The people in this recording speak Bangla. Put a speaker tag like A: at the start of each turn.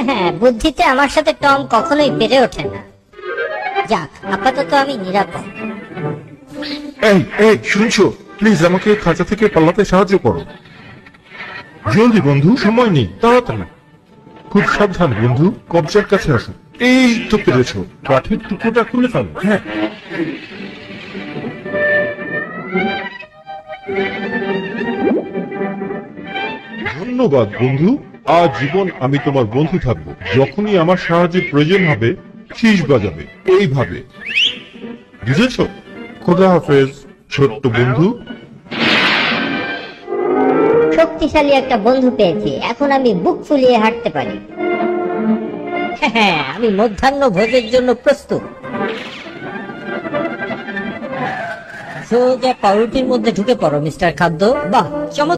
A: হ্যাঁ, বুদ্ধিতে আমার সাথে টম কখনোই পেরে ওঠে না। যাক, আপাতত আমি নিরাপদ।
B: এই এই শুনছো, প্লিজ আমাকে খাঁচা থেকে পালাতে সাহায্য করো। জলদি বন্ধু, সময় নেই, তাড়াতাড়ি। খুব সাবধান বন্ধু, কবজার কাছে আসো। এই তো পেরেছো, কাঠের টুকরোটা খুলে ফেলো। হ্যাঁ, ধন্যবাদ বন্ধু। আজীবন আমি তোমার বন্ধু থাকবো। যখনই আমার সাহায্যের প্রয়োজন হবে শীষ বাজাবে এইভাবে, বুঝেছ? খোদা হাফেজ ছোট্ট বন্ধু।
A: শক্তিশালী একটা বন্ধু পেয়েছি, এখন আমি বুক ফুলিয়ে হাঁটতে পারি। হ্যাঁ, আমি মধ্যাহ্ন ভোজের জন্য প্রস্তুত। সোজা পাউরুটির মধ্যে ঢুকে পড়ো মিস্টার খাদ্য। বাহ, চমৎকার।